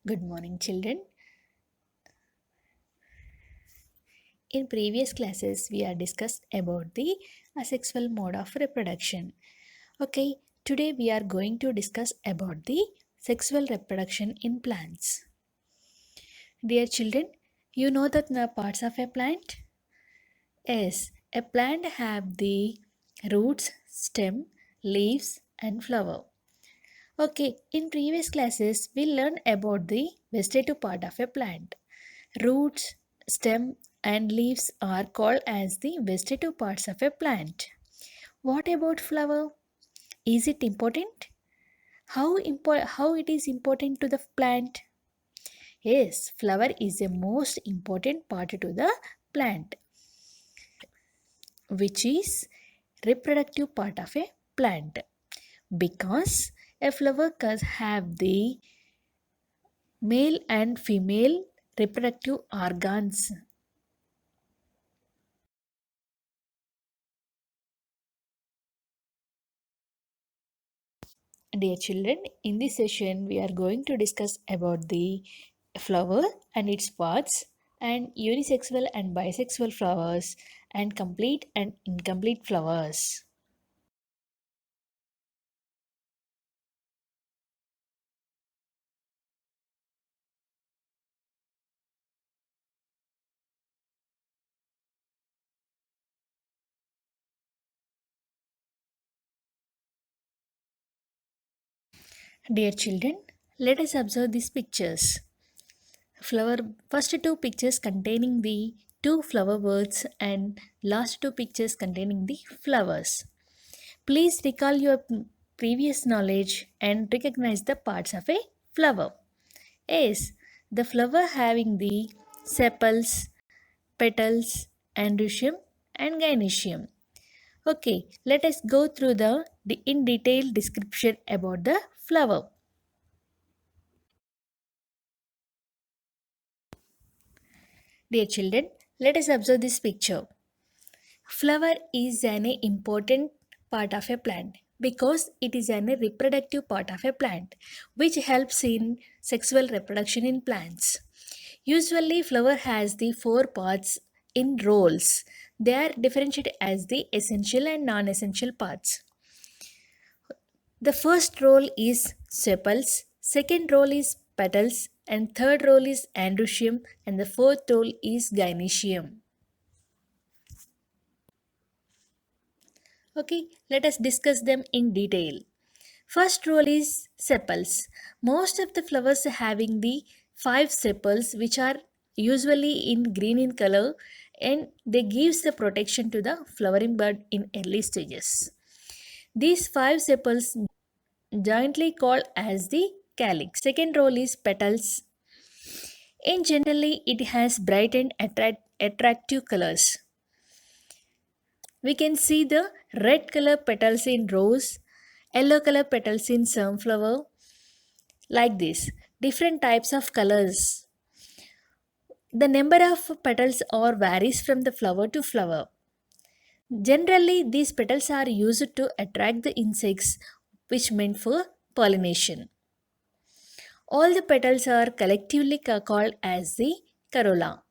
Good morning, children. In previous classes, we are discussed about the asexual mode of reproduction. Okay, today we are going to discuss about the sexual reproduction in plants. Dear children, you know the parts of a plant? Yes, a plant have the roots, stem, leaves, and flower. Okay, in previous classes, we learned about the vegetative part of a plant. Roots, stem, and leaves are called as the vegetative parts of a plant. What about flower? Is it important? How it is important to the plant? Yes, flower is the most important part to the plant, which is reproductive part of a plant, because a flower can have the male and female reproductive organs. Dear children, in this session we are going to discuss about the flower and its parts, and unisexual and bisexual flowers, and complete and incomplete flowers. Dear children, let us observe these pictures. Flower First two pictures containing the two flower buds and last two pictures containing the flowers. Please recall your previous knowledge and recognize the parts of a flower. Yes, the flower having the sepals, petals, androecium and gynoecium. Okay, let us go through the in detail description about the flower. Dear children, let us observe this picture. Flower is an important part of a plant because it is an reproductive part of a plant which helps in sexual reproduction in plants. Usually, flower has the four parts in roles. They are differentiated as the essential and non-essential parts. The first role is sepals, second role is petals, and third role is androecium, and the fourth role is gynoecium. Okay, let us discuss them in detail. First role is sepals. Most of the flowers having the five sepals which are usually in green in color, and they gives the protection to the flowering bud in early stages. These five sepals jointly called as the calyx. Second role is petals. In generally it has bright and attractive colors. We can see the red color petals in rose, yellow color petals in sunflower, like this. Different types of colors. The number of petals or varies from the flower to flower. Generally, these petals are used to attract the insects, which meant for pollination. All the petals are collectively called as the corolla.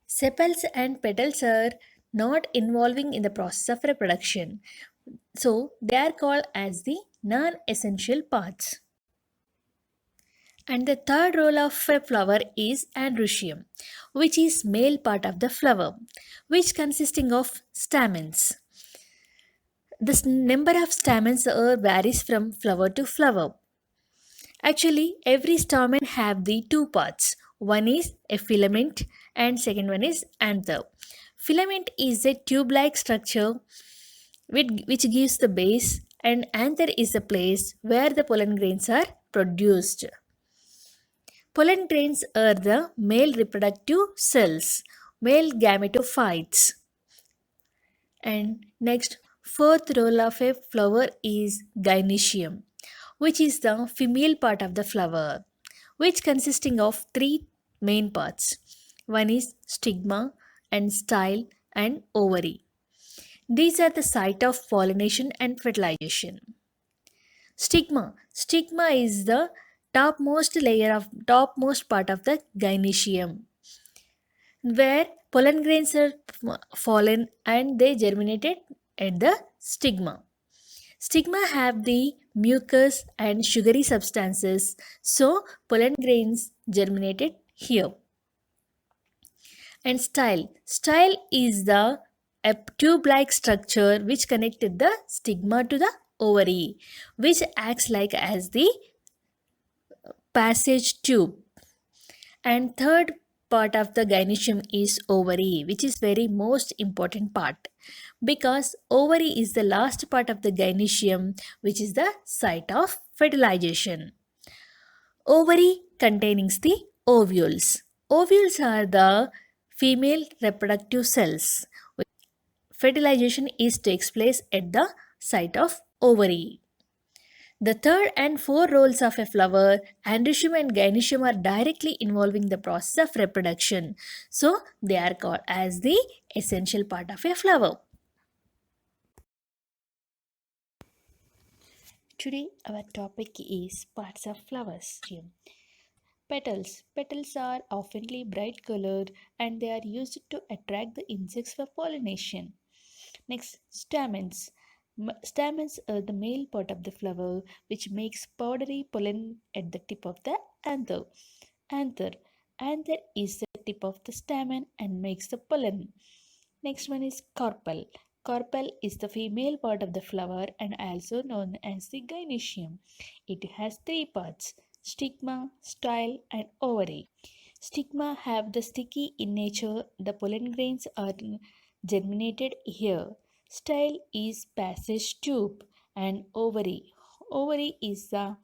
Sepals and petals are not involving in the process of reproduction, so they are called as the non-essential parts. And the third role of a flower is androecium, which is male part of the flower, which consisting of stamens. The number of stamens varies from flower to flower. Actually, every stamen have the two parts. One is a filament and second one is anther. Filament is a tube-like structure which gives the base, and anther is the place where the pollen grains are produced. Pollen grains are the male reproductive cells, male gametophytes. And next, fourth role of a flower is gynoecium, which is the female part of the flower, which consisting of three main parts. One is stigma and style and ovary. These are the site of pollination and fertilization. Stigma. Stigma is the topmost part of the gynecium, where pollen grains are fallen and they germinated at the stigma. Stigma have the mucus and sugary substances, so pollen grains germinated here. And style. Style is the a tube-like structure which connected the stigma to the ovary, which acts like as the passage tube. And third part of the gynecium is ovary, which is very most important part because ovary is the last part of the gynecium, which is the site of fertilization. Ovary containing the ovules. Ovules are the female reproductive cells. Fertilization is takes place at the site of ovary. The third and fourth roles of a flower, androecium and gynoecium, are directly involving the process of reproduction. So, they are called as the essential part of a flower. Today, our topic is parts of flowers. Petals. Petals are oftenly bright colored and they are used to attract the insects for pollination. Next, stamens. Stamens are the male part of the flower which makes powdery pollen at the tip of the anther. Anther. Anther is the tip of the stamen and makes the pollen. Next one is carpel. Carpel is the female part of the flower and also known as the gynecium. It has three parts: stigma, style, and ovary. Stigma have the sticky in nature. The pollen grains are germinated here. Style is passage tube and ovary. Ovary is the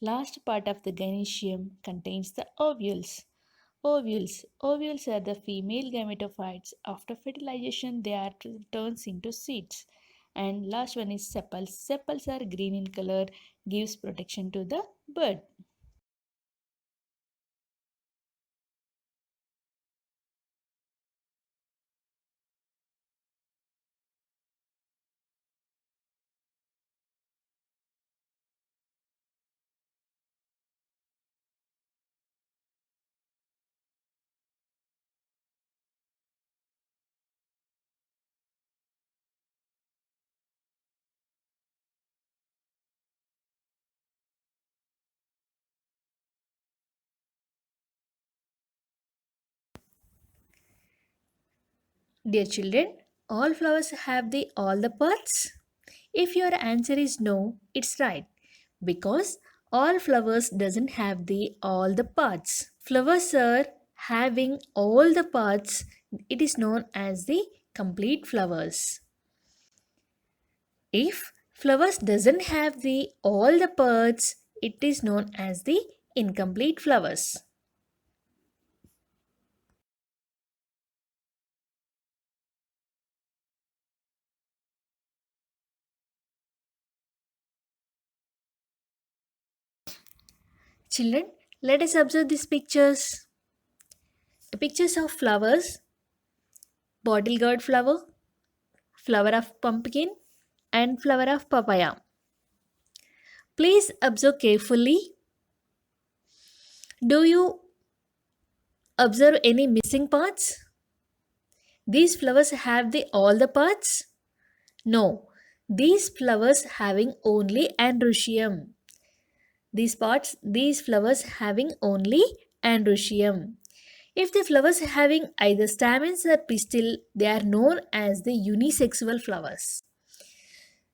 last part of the gynecium, contains the ovules. Ovules. Ovules are the female gametophytes. After fertilization, they are turns into seeds. And last one is sepals. Sepals are green in color, gives protection to the bird. Dear children, all flowers have the all the parts? If your answer is no, it's right because all flowers doesn't have the all the parts. Flowers are having all the parts. It is known as the complete flowers. If flowers doesn't have the all the parts, it is known as the incomplete flowers. Children, let us observe these pictures. The pictures of flowers, bottle gourd flower, flower of pumpkin, and flower of papaya. Please observe carefully. Do you observe any missing parts? These flowers have the all the parts? No. These flowers having only androecium. These flowers having only androecium. If the flowers having either stamens or pistil, they are known as the unisexual flowers.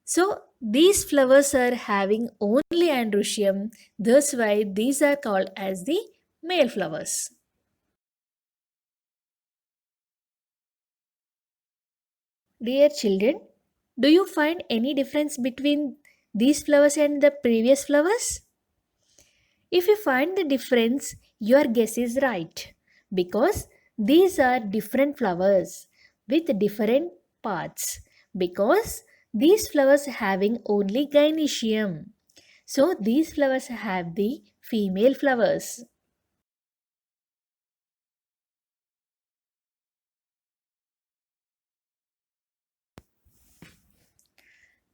So these flowers are having only androecium, that's why these are called as the male flowers. Dear children, do you find any difference between these flowers and the previous flowers? If you find the difference, your guess is right because these are different flowers with different parts because these flowers having only gynecium. So these flowers have the female flowers.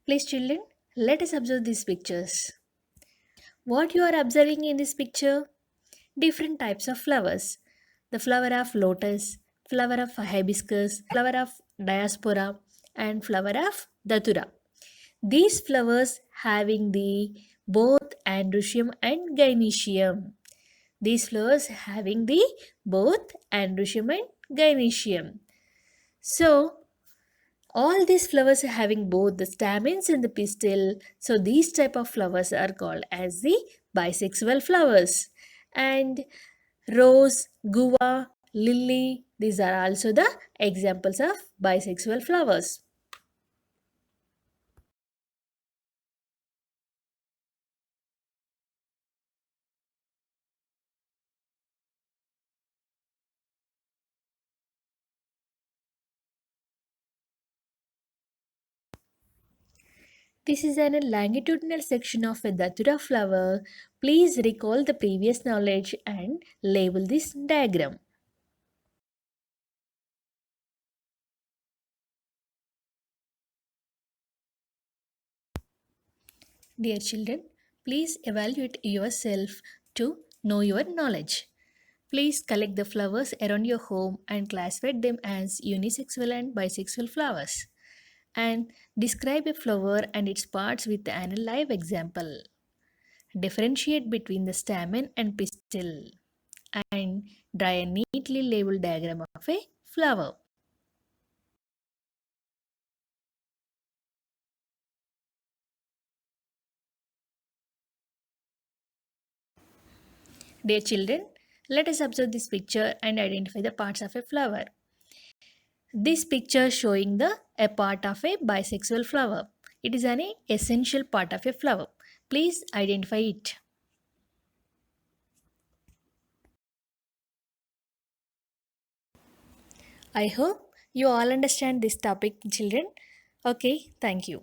Please children, let us observe these pictures. What you are observing in this picture? Different types of flowers. The flower of lotus, flower of hibiscus, flower of diaspora, and flower of datura. These flowers having the both androecium and gynoecium. These flowers having the both androecium and gynoecium. So all these flowers are having both the stamens and the pistil. So these type of flowers are called as the bisexual flowers. And rose, guava, lily, these are also the examples of bisexual flowers. This is an longitudinal section of a datura flower. Please recall the previous knowledge and label this diagram. Dear children, please evaluate yourself to know your knowledge. Please collect the flowers around your home and classify them as unisexual and bisexual flowers. And describe a flower and its parts with an live example. Differentiate between the stamen and pistil and draw a neatly labeled diagram of a flower. Dear children, let us observe this picture and identify the parts of a flower. This picture showing the a part of a bisexual flower. It is an essential part of a flower. Please identify it. I hope you all understand this topic, children. Okay, thank you.